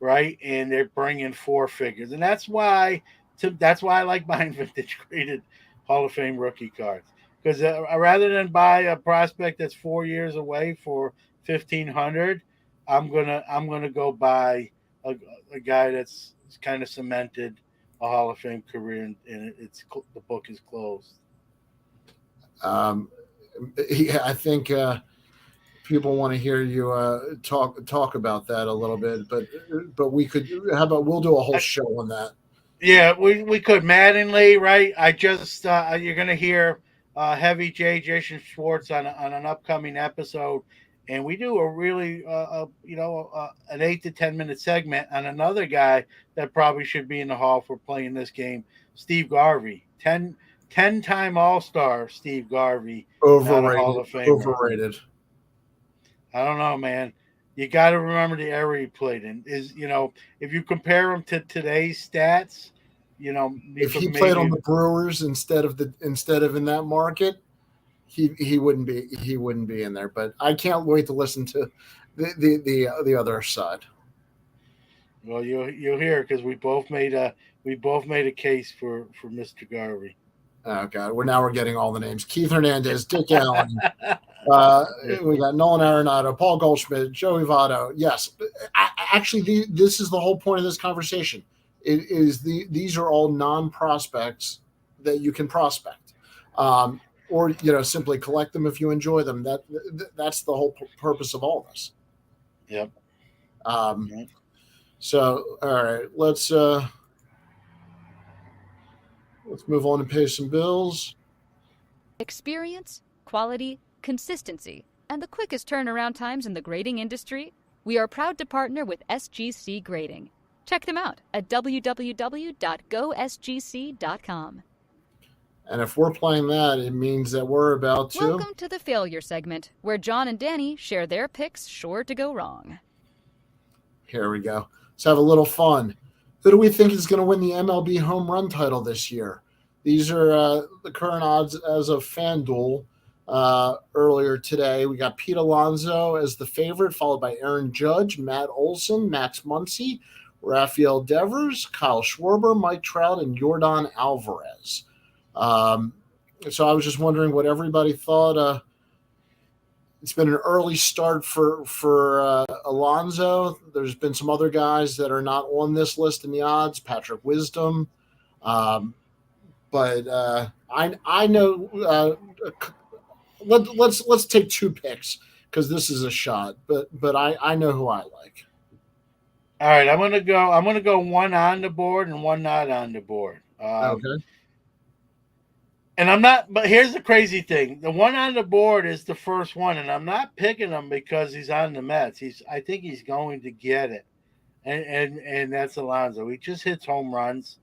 right? And they're bringing four figures, and that's why I like buying vintage graded Hall of Fame rookie cards, because rather than buy a prospect that's 4 years away for $1,500, I'm gonna go buy a guy that's kind of cemented a Hall of Fame career, and the book is closed. I think people want to hear you talk about that a little bit, but we could. How about we'll do a whole show on that? Yeah, we could. Mattingly, right? I just you're gonna hear Heavy Jason Schwartz on an upcoming episode, and we do a really an 8 to 10 minute segment on another guy that probably should be in the Hall for playing this game, Steve Garvey, 10-time All-Star Steve Garvey, overrated. Hall of Famer. Overrated. I don't know, man. You got to remember the era he played in. If you compare him to today's stats, if he played on the Brewers instead of in that market, he wouldn't be in there. But I can't wait to listen to the other side. Well, you'll hear, because we both made a case for Mr. Garvey. Oh God, we're getting all the names: Keith Hernandez, Dick Allen. We got Nolan Arenado, Paul Goldschmidt, Joey Votto. Yes, actually, this is the whole point of this conversation. These are all non-prospects that you can prospect. or simply collect them if you enjoy them. That's the whole purpose of all this. Yep. Um, So, all right, let's move on and pay some bills. Experience, quality, consistency, and the quickest turnaround times in the grading industry? We are proud to partner with SGC Grading. Check them out at www.gosgc.com. And if we're playing that, it means that we're about to. Welcome to the failure segment, where John and Danny share their picks sure to go wrong. Here we go. Let's have a little fun. Who do we think is going to win the MLB home run title this year? These are the current odds as of FanDuel. Earlier today, we got Pete Alonso as the favorite, followed by Aaron Judge, Matt Olson, Max Muncy, Rafael Devers, Kyle Schwarber, Mike Trout, and Yordan Alvarez. So I was just wondering what everybody thought. It's been an early start for Alonso. There's been some other guys that are not on this list in the odds, Patrick Wisdom. But I know. Let's take two picks because this is a shot. But I know who I like. All right, I'm gonna go one on the board and one not on the board. Okay. And I'm not, but here's the crazy thing. The one on the board is the first one, and I'm not picking him because he's on the Mets. I think he's going to get it. And that's Alonso. He just hits home runs.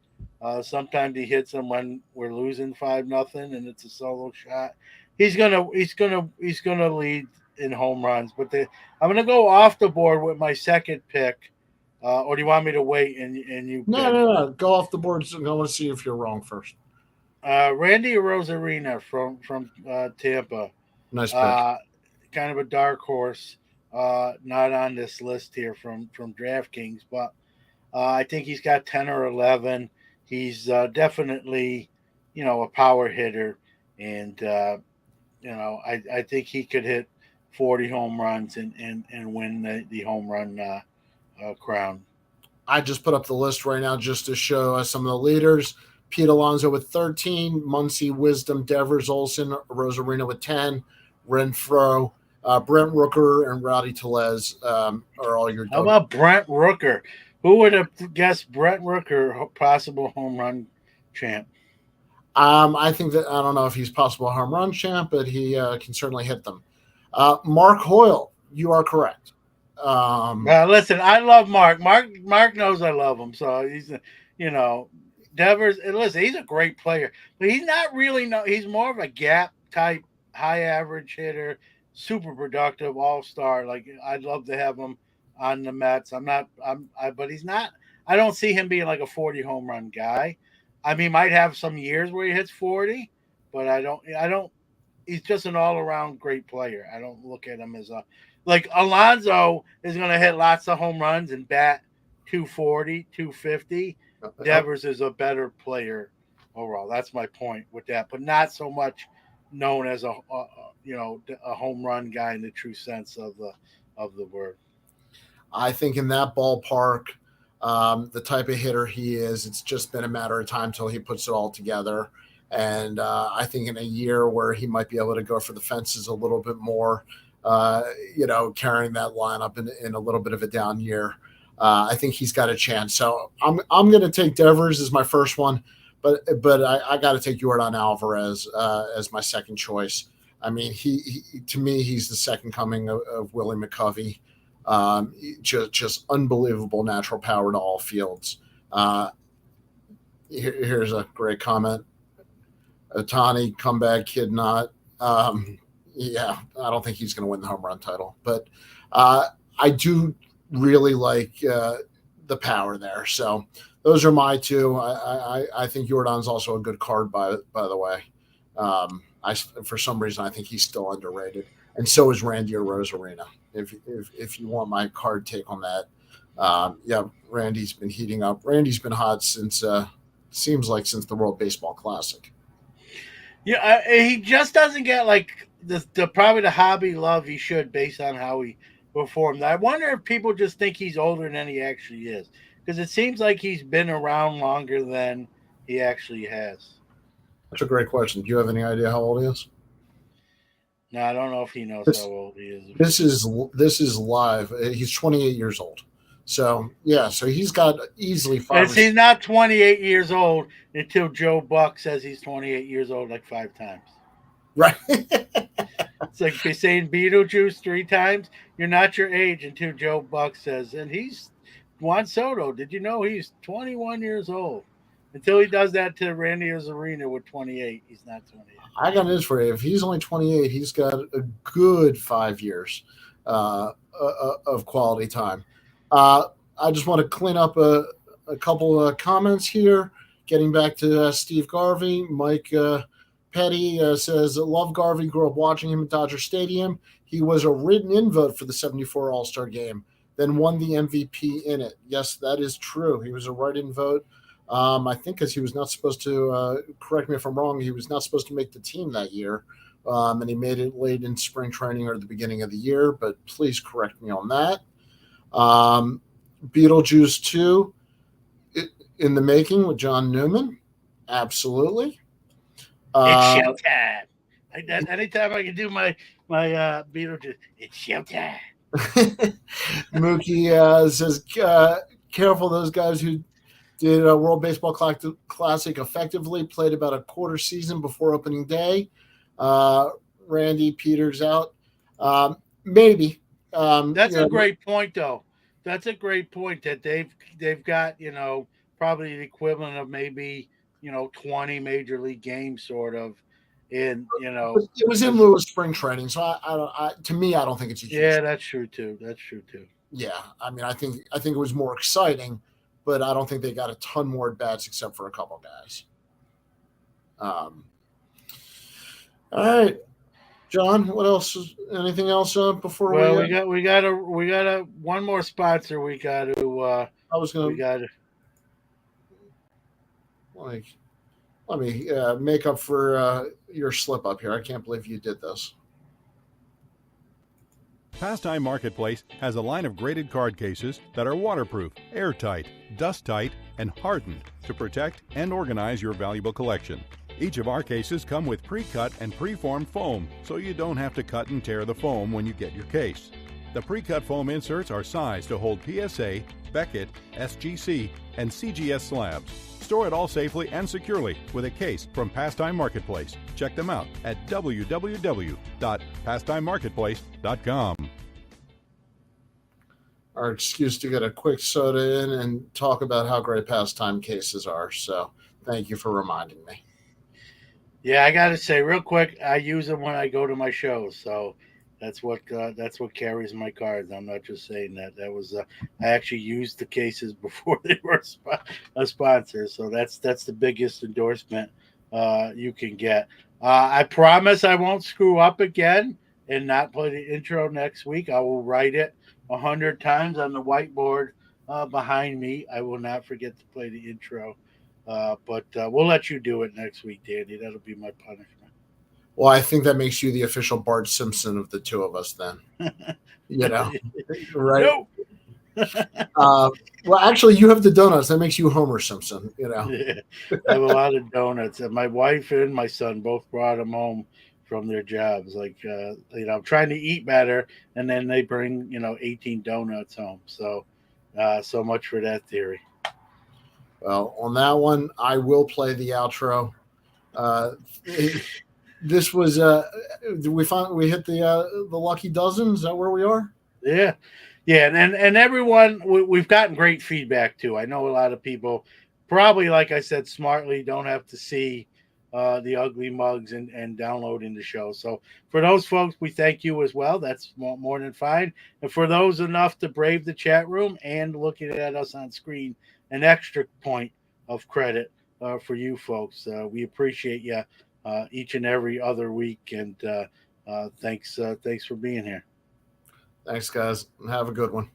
Sometimes he hits them when we're losing 5-0 and it's a solo shot. He's gonna lead in home runs. But I'm gonna go off the board with my second pick. Or do you want me to wait and you? No. Go off the board. So I want to see if you're wrong first. Randy Rosarina from Tampa. Nice pick. Kind of a dark horse. Not on this list here from DraftKings, but I think he's got 10 or 11. He's definitely, a power hitter, and I think he could hit 40 home runs and win the home run crown. I just put up the list right now just to show us some of the leaders. Pete Alonso with 13, Muncy, Wisdom, Devers, Olson, Rosarina with 10, Renfroe, Brent Rooker, and Rowdy Tellez are all your. How about Brent Rooker? Who would have guessed Brent Rooker, possible home run champ? I think that I don't know if he's possible home run champ, but he can certainly hit them. Mark Hoyle, you are correct. Listen, I love Mark. Mark knows I love him, so he's Devers. And listen, he's a great player, but he's not really. He's more of a gap type, high average hitter, super productive, all star. Like I'd love to have him on the Mets. But he's not. I don't see him being like a 40 home run guy. I mean, might have some years where he hits 40, but I don't. He's just an all around great player. I don't look at him as like Alonso is going to hit lots of home runs and bat 240, 250. Devers is a better player overall. That's my point with that, but not so much known as a home run guy in the true sense of the word. I think in that ballpark, the type of hitter he is, it's just been a matter of time till he puts it all together. And I think in a year where he might be able to go for the fences a little bit more, carrying that lineup in a little bit of a down year, I think he's got a chance. So I'm going to take Devers as my first one, but I got to take Yordan Alvarez as my second choice. I mean, he to me, he's the second coming of Willie McCovey. Just unbelievable natural power to all fields. Here's a great comment. Ohtani, comeback kid, not. Yeah, I don't think he's going to win the home run title, but I do really like the power there. So those are my two. I think Yordan's also a good card, by the way. For some reason, I think he's still underrated, and so is Randy Rosarina. If you want my card take on that, Randy's been heating up. Randy's been hot since seems like since the World Baseball Classic. Yeah, he just doesn't get like the probably the hobby love he should based on how he performed. I wonder if people just think he's older than he actually is, because it seems like he's been around longer than he actually has. That's a great question. Do you have any idea how old he is? No, I don't know if he knows This, how old he is. this is live. He's 28 years old. So yeah, so he's got easily five. And he's not 28 years old until Joe Buck says he's 28 years old like 5 times. Right. It's like saying Beetlejuice 3 times. You're not your age until Joe Buck says, and he's Juan Soto. Did you know he's 21 years old? Until he does that to Randy Arozarena with 28, he's not 28. I got news for you. If he's only 28, he's got a good 5 years of quality time. I just want to clean up a couple of comments here. Getting back to Steve Garvey, Mike Petty says, love Garvey, grew up watching him at Dodger Stadium. He was a written-in vote for the 74 All-Star game, then won the MVP in it. Yes, that is true. He was a write-in vote. I think because he was not supposed to, correct me if I'm wrong, he was not supposed to make the team that year, and he made it late in spring training or the beginning of the year, but please correct me on that. Beetlejuice 2 in the making with John Newman. Absolutely. It's showtime. Like that, anytime I can do my Beetlejuice, it's showtime. Mookie says, careful those guys who did a World Baseball Classic effectively, played about a quarter season before opening day. Randy Peters out. Maybe. That's a great point, though. That's a great point that they've got, probably the equivalent of maybe, 20 major league games sort of in, It was in lieu of spring training, so to me, I don't think it's a huge. Yeah, that's true too. Yeah, I mean, I think it was more exciting, but I don't think they got a ton more at bats except for a couple guys. All right, John. What else? Anything else before we got a one more sponsor we got to. I was gonna. We got to. Let me make up for your slip up here. I can't believe you did this. Pastime Marketplace has a line of graded card cases that are waterproof, airtight, dust tight, and hardened to protect and organize your valuable collection. Each of our cases come with pre-cut and pre-formed foam, so you don't have to cut and tear the foam when you get your case. The pre-cut foam inserts are sized to hold PSA, Beckett, SGC, and CGS slabs. Store it all safely and securely with a case from Pastime Marketplace. Check them out at www.pastimemarketplace.com. Our excuse to get a quick soda in and talk about how great Pastime cases are. So thank you for reminding me. Yeah, I got to say real quick, I use them when I go to my shows. So that's what carries my cards. I'm not just saying that. That was I actually used the cases before they were a sponsor. So that's the biggest endorsement you can get. I promise I won't screw up again and not play the intro next week. I will write it 100 times on the whiteboard behind me. I will not forget to play the intro. But we'll let you do it next week, Danny. That'll be my punishment. Well, I think that makes you the official Bart Simpson of the two of us then. Right? Well, actually, you have the donuts. That makes you Homer Simpson, Yeah, I have a lot of donuts. And my wife and my son both brought them home from their jobs. Like, I'm trying to eat better, and then they bring, 18 donuts home. So, so much for that theory. Well, on that one, I will play the outro. This was we hit the lucky dozen. Is that where we are? Yeah, and everyone, we've gotten great feedback too. I know a lot of people probably, like I said, smartly don't have to see the ugly mugs and downloading the show. So for those folks, we thank you as well. That's more than fine. And for those enough to brave the chat room and looking at us on screen, an extra point of credit for you folks. We appreciate you each and every other week, and thanks for being here. Thanks, guys. Have a good one.